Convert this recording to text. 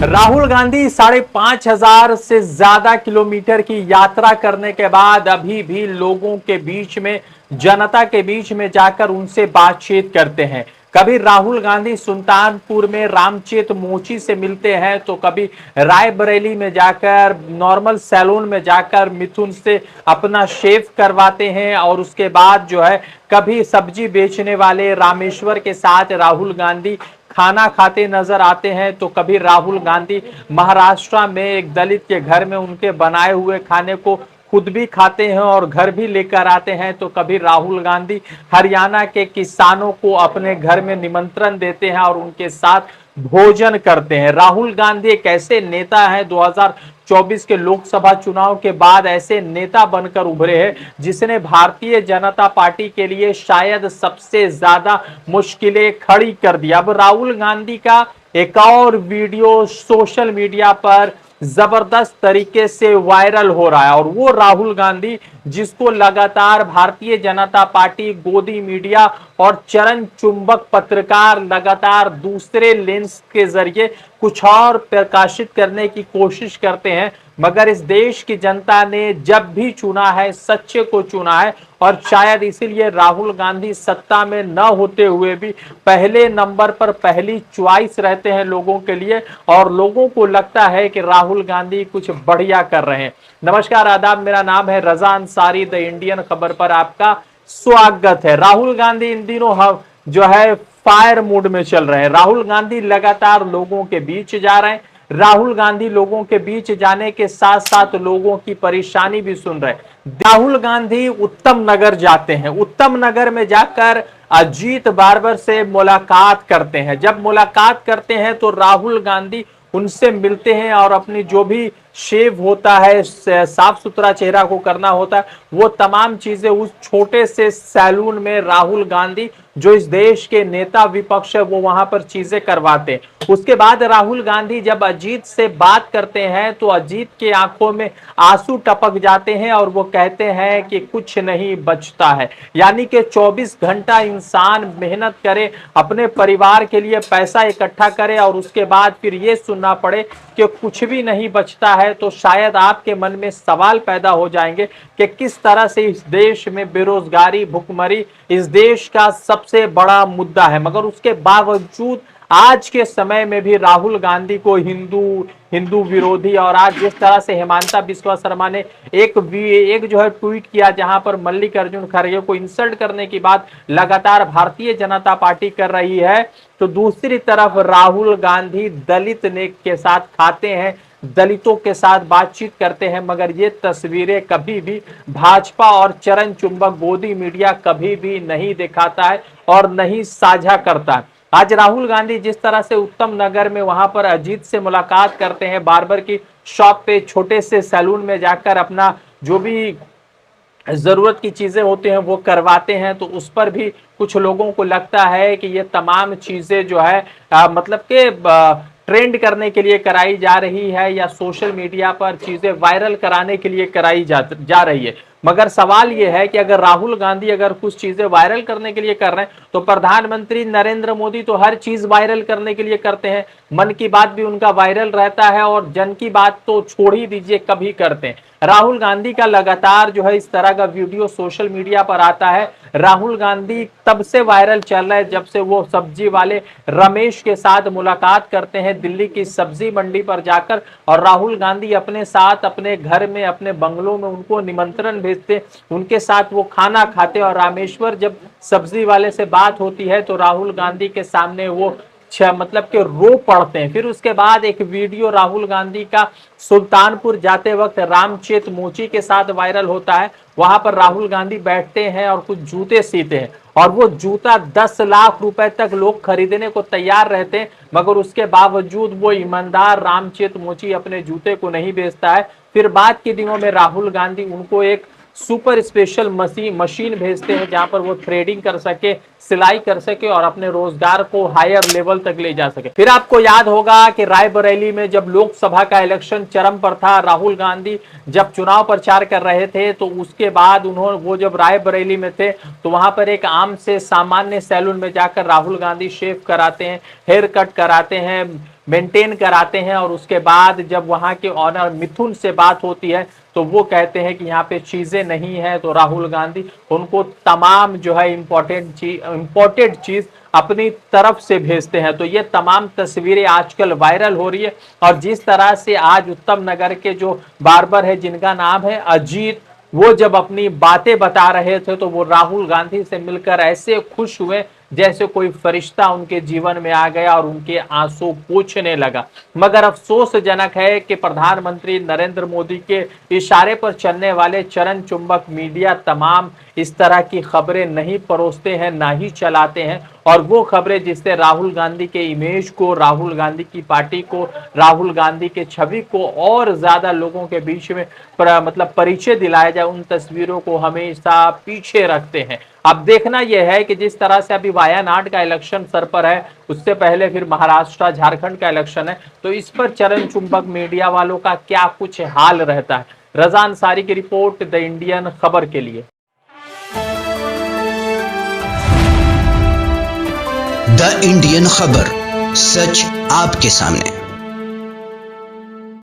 राहुल गांधी 5,500 से ज्यादा किलोमीटर की यात्रा करने के बाद अभी भी लोगों के बीच में, जनता के बीच में जाकर उनसे बातचीत करते हैं। कभी राहुल गांधी सुल्तानपुर में रामचेत मोची से मिलते हैं, तो कभी रायबरेली में जाकर, नॉर्मल सैलून में जाकर मिथुन से अपना शेव करवाते हैं। और उसके बाद जो है, कभी सब्जी बेचने वाले रामेश्वर के साथ राहुल गांधी खाना खाते नजर आते हैं, तो कभी राहुल गांधी महाराष्ट्र में एक दलित के घर में उनके बनाए हुए खाने को खुद भी खाते हैं और घर भी लेकर आते हैं, तो कभी राहुल गांधी हरियाणा के किसानों को अपने घर में निमंत्रण देते हैं और उनके साथ भोजन करते हैं। राहुल गांधी एक ऐसे नेता हैं, 2024 के लोकसभा चुनाव के बाद ऐसे नेता बनकर उभरे हैं जिसने भारतीय जनता पार्टी के लिए शायद सबसे ज्यादा मुश्किलें खड़ी कर दी। अब राहुल गांधी का एक और वीडियो सोशल मीडिया पर जबरदस्त तरीके से वायरल हो रहा है, और वो राहुल गांधी जिसको लगातार भारतीय जनता पार्टी, गोदी मीडिया और चरण चुंबक पत्रकार लगातार दूसरे लेंस के जरिए कुछ और प्रकाशित करने की कोशिश करते हैं, मगर इस देश की जनता ने जब भी चुना है, सच्चे को चुना है। और शायद इसीलिए राहुल गांधी सत्ता में न होते हुए भी पहले नंबर पर, पहली च्वाइस रहते हैं लोगों के लिए, और लोगों को लगता है कि राहुल गांधी कुछ बढ़िया कर रहे हैं। नमस्कार, आदाब, मेरा नाम है रजा अंसारी। द इंडियन खबर पर आपका स्वागत है। राहुल गांधी इन दिनों जो है फायर मूड में चल रहे हैं। राहुल गांधी लगातार लोगों के बीच जा रहे हैं। राहुल गांधी लोगों के बीच जाने के साथ साथ लोगों की परेशानी भी सुन रहे हैं। राहुल गांधी उत्तम नगर जाते हैं। उत्तम नगर में जाकर अजीत बार्बर से मुलाकात करते हैं। जब मुलाकात करते हैं तो राहुल गांधी उनसे मिलते हैं और अपनी जो भी शेव होता है, साफ सुथरा चेहरा को करना होता है, वो तमाम चीजें उस छोटे से सैलून में राहुल गांधी, जो इस देश के नेता विपक्ष है, वो वहां पर चीजें करवाते हैं। उसके बाद राहुल गांधी जब अजीत से बात करते हैं तो अजीत के आंखों में आंसू टपक जाते हैं और वो कहते हैं कि कुछ नहीं बचता है। यानी कि 24 घंटा इंसान मेहनत करे, अपने परिवार के लिए पैसा इकट्ठा करे और उसके बाद फिर ये सुनना पड़े कि कुछ भी नहीं बचता है, तो शायद आपके मन में सवाल पैदा हो जाएंगे कि किस तरह से इस देश में बेरोजगारी, भुखमरी इस देश का सबसे बड़ा मुद्दा है। मगर उसके बावजूद आज के समय में भी राहुल गांधी को हिंदू विरोधी, और आज जिस तरह से हेमंता बिस्वा शर्मा ने एक जो है ट्वीट किया जहां पर मल्लिकार्जुन खड़गे को इंसल्ट करने की बात लगातार भारतीय जनता पार्टी कर रही है, तो दूसरी तरफ राहुल गांधी दलित नेक के साथ खाते हैं, दलितों के साथ बातचीत करते हैं, मगर ये तस्वीरें कभी भी भाजपा और चरण चुंबक गोदी मीडिया कभी भी नहीं दिखाता है और नहीं साझा करता है। आज राहुल गांधी जिस तरह से उत्तम नगर में वहां पर अजीत से मुलाकात करते हैं, बार्बर की शॉप पे, छोटे से सैलून में जाकर अपना जो भी जरूरत की चीजें होती हैं वो करवाते हैं, तो उस पर भी कुछ लोगों को लगता है कि ये तमाम चीजें जो है मतलब के ट्रेंड करने के लिए कराई जा रही है या सोशल मीडिया पर चीजें वायरल कराने के लिए कराई जा रही है। मगर सवाल यह है कि अगर राहुल गांधी अगर कुछ चीजें वायरल करने के लिए कर रहे हैं, तो प्रधानमंत्री नरेंद्र मोदी तो हर चीज वायरल करने के लिए करते हैं। मन की बात भी उनका वायरल रहता है और जन की बात तो छोड़ ही दीजिए, कभी करते हैं। राहुल गांधी का लगातार जो है इस तरह का वीडियो सोशल मीडिया पर आता है। राहुल गांधी तब से वायरल चल रहा है जब से वो सब्जी वाले रमेश के साथ मुलाकात करते हैं दिल्ली की सब्जी मंडी पर जाकर, और राहुल गांधी अपने साथ अपने घर में, अपने बंगलों में उनको निमंत्रण भेजते, उनके साथ वो खाना खाते, और रामेश्वर जब सब्जी वाले से बात होती है तो राहुल गांधी के सामने वो मतलब के रो पड़ते हैं। फिर उसके बाद एक वीडियो राहुल गांधी का सुल्तानपुर जाते वक्त रामचेत मोची के साथ वायरल होता है। वहां पर राहुल गांधी बैठते हैं और कुछ जूते सीते हैं, और वो जूता 10 लाख रुपए तक लोग खरीदने को तैयार रहते हैं, मगर उसके बावजूद वो ईमानदार रामचेत मोची अपने जूते को नहीं बेचता है। फिर बाद के दिनों में राहुल गांधी उनको एक सुपर स्पेशल मशीन भेजते हैं जहां पर वो थ्रेडिंग कर सके, सिलाई कर सके और अपने रोजगार को हायर लेवल तक ले जा सके। फिर आपको याद होगा कि रायबरेली में जब लोकसभा का इलेक्शन चरम पर था, राहुल गांधी जब चुनाव प्रचार कर रहे थे, तो उसके बाद वो जब रायबरेली में थे तो वहां पर एक आम से सामान्य सैलून में जाकर राहुल गांधी शेव कराते हैं, हेयर कट कराते हैं, मेंटेन कराते हैं और उसके बाद जब वहां के ऑनर मिथुन से बात होती है तो वो कहते हैं कि यहाँ पे चीजें नहीं है, तो राहुल गांधी उनको तमाम जो है इंपोर्टेड चीज अपनी तरफ से भेजते हैं। तो ये तमाम तस्वीरें आजकल वायरल हो रही है। और जिस तरह से आज उत्तम नगर के जो बार्बर है जिनका नाम है अजीत, वो जब अपनी बातें बता रहे थे तो वो राहुल गांधी से मिलकर ऐसे खुश हुए जैसे कोई फरिश्ता उनके जीवन में आ गया और उनके आंसू पोंछने लगा। मगर अफसोसजनक है कि प्रधानमंत्री नरेंद्र मोदी के इशारे पर चलने वाले चरण चुंबक मीडिया तमाम इस तरह की खबरें नहीं परोसते हैं, ना ही चलाते हैं। और वो खबरें जिससे राहुल गांधी के इमेज को, राहुल गांधी की पार्टी को, राहुल गांधी के छवि को और ज्यादा लोगों के बीच में मतलब परिचय दिलाया जाए, उन तस्वीरों को हमेशा पीछे रखते हैं। अब देखना यह है कि जिस तरह से अभी वायनाड का इलेक्शन सर पर है, उससे पहले फिर महाराष्ट्र झारखंड का इलेक्शन है, तो इस पर चरण चुंबक मीडिया वालों का क्या कुछ हाल रहता है। रजा अंसारी की रिपोर्ट, द इंडियन खबर के लिए। द इंडियन खबर, सच आपके सामने।